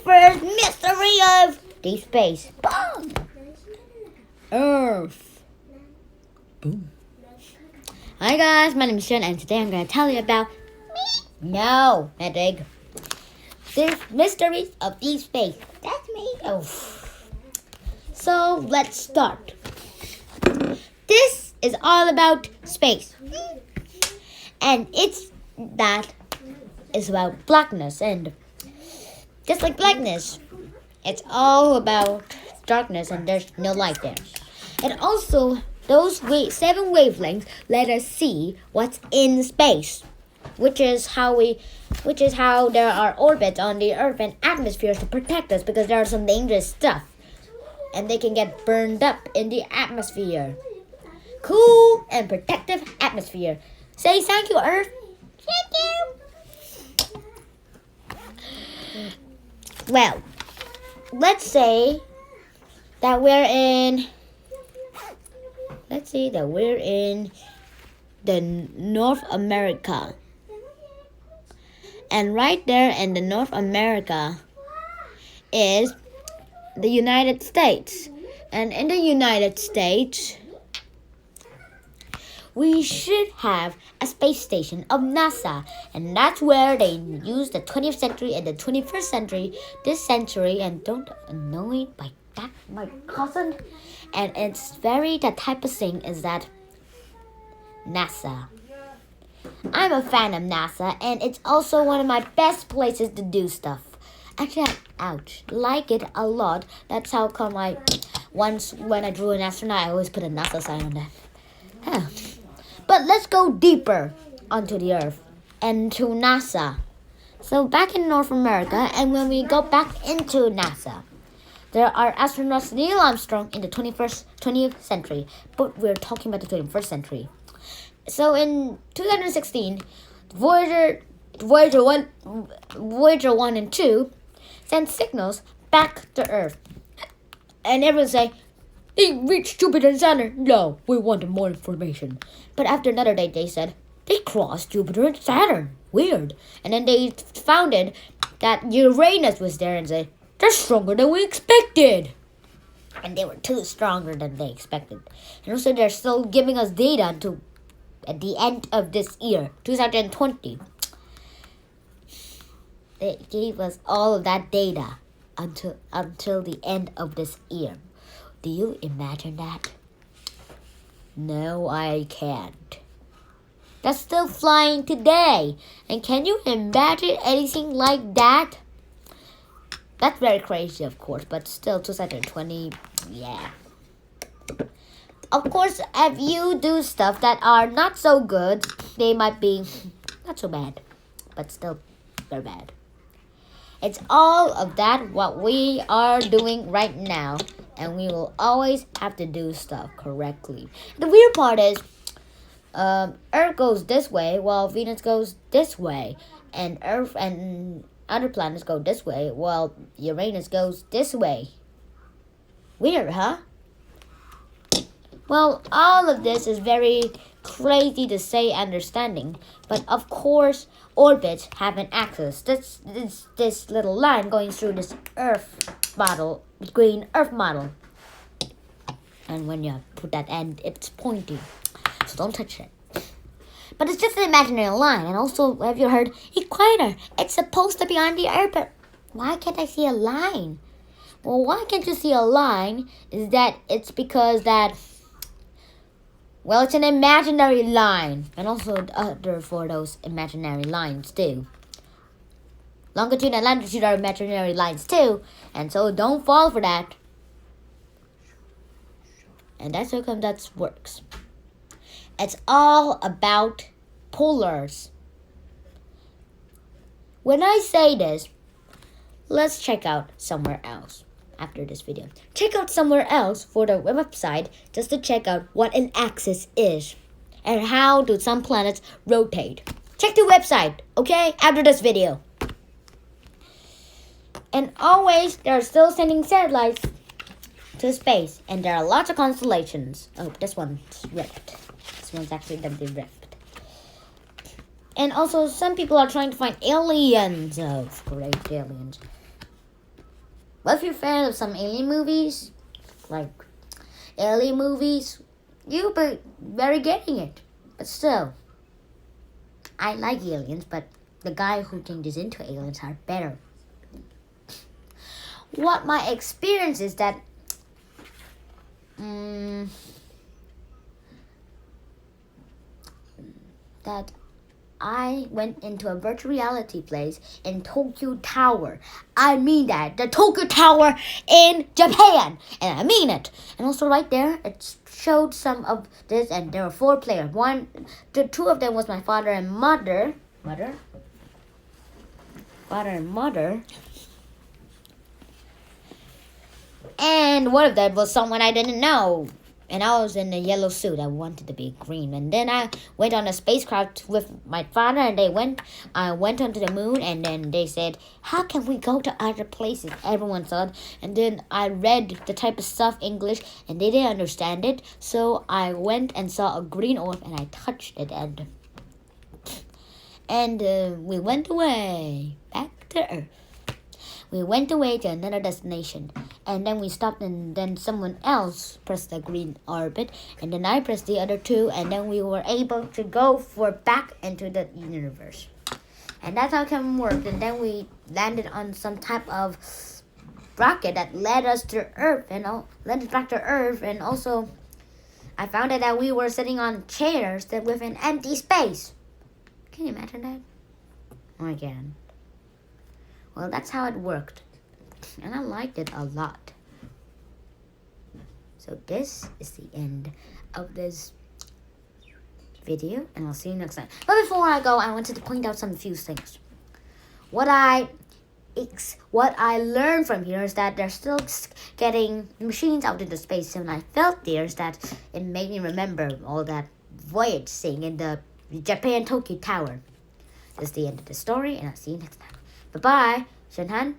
first mystery of deep space. Boom! Earth. Boom. Hi guys, my name is Sean, and today I'm going to tell you about No, not egg. The mysteries of deep space. That's me. Oh. So let's start. This is all about space, and it's about blackness, and just like blackness, it's all about darkness, and there's no light there. And also, those 7 wavelengths let us see what's in space, which is how there are orbits on the Earth and atmospheres to protect us, because there are some dangerous stuff, and they can get burned up in the atmosphere. Cool and protective atmosphere. Say thank you, Earth. Thank you. Well, let's say that we're in the North America. And right there in the North America is the United States. And in the United States, we should have a space station of NASA, and that's where they use the 20th century and the 21st century, this century, and don't annoy by that, my cousin. And it's the type of thing is that NASA. I'm a fan of NASA, and it's also one of my best places to do stuff. Actually, I like it a lot. That's how come once when I drew an astronaut, I always put a NASA sign on that. Huh. But let's go deeper onto the Earth and to NASA. So back in North America, and when we go back into NASA, there are astronauts Neil Armstrong in the 20th century, but we're talking about the 21st century. So in 2016, Voyager 1 and 2 sent signals back to Earth, and everyone say, they reached Jupiter and Saturn. No, we wanted more information. But after another day, they said, they crossed Jupiter and Saturn. Weird. And then they found it that Uranus was there and said, they're stronger than we expected. And they were too stronger than they expected. And also, they're still giving us data until at the end of this year, 2020. They gave us all of that data until the end of this year. Do you imagine that? No, I can't. That's still flying today. And can you imagine anything like that? That's very crazy, of course, but still 2020, yeah. Of course, if you do stuff that are not so good, they might be not so bad, but still very bad. It's all of that what we are doing right now, and we will always have to do stuff correctly. The weird part is, Earth goes this way while Venus goes this way, and Earth and other planets go this way while Uranus goes this way. Weird, huh? Well, all of this is very crazy to say understanding, but of course, orbits have an axis. This little line going through this green Earth model. And when you put that end, it's pointing, so don't touch it. But it's just an imaginary line. And also, have you heard equator? It's supposed to be on the Earth, but why can't I see a line? Well, why can't you see a line? It's because it's an imaginary line. And also other for those imaginary lines too. Longitude and latitude are imaginary lines too. And so don't fall for that. And that's how come that works. It's all about polars. When I say this, let's check out somewhere else after this video. Check out somewhere else for the website just to check out what an axis is and how do some planets rotate. Check the website, okay, after this video. And always, they're still sending satellites to space, and there are lots of constellations. Oh, this one's ripped. This one's actually ripped. And also, some people are trying to find aliens. Oh, great aliens. But if you're a fan of some alien movies, like alien movies, you'll be very getting it. But still, I like aliens, but the guy who changes into aliens are better. What my experience is that that I went into a virtual reality place in Tokyo Tower. I mean that. The Tokyo Tower in Japan. And I mean it. And also right there, it showed some of this, and there were 4 players. Two of them was my father and mother. Father and mother. And one of them was someone I didn't know. And I was in a yellow suit. I wanted to be green. And then I went on a spacecraft with my father, and I went onto the moon, and then they said, how can we go to other places? Everyone thought. And then I read the type of stuff, English, and they didn't understand it. So I went and saw a green orb, and I touched it, and we went away back to Earth. We went away to another destination, and then we stopped, and then someone else pressed the green orbit, and then I pressed the other 2, and then we were able to go back into the universe. And that's how it worked. And then we landed on some type of rocket that led us to Earth, and led us back to Earth. And also, I found out that we were sitting on chairs that with an empty space. Can you imagine that? I can. Well, that's how it worked, and I liked it a lot. So this is the end of this video, and I'll see you next time. But before I go, I wanted to point out some few things. What I learned from here is that they're still getting machines out into space, and I felt there is that it made me remember all that voyage thing in the Japan Tokyo Tower. This is the end of the story, and I'll see you next time. Bye-bye. 沈涵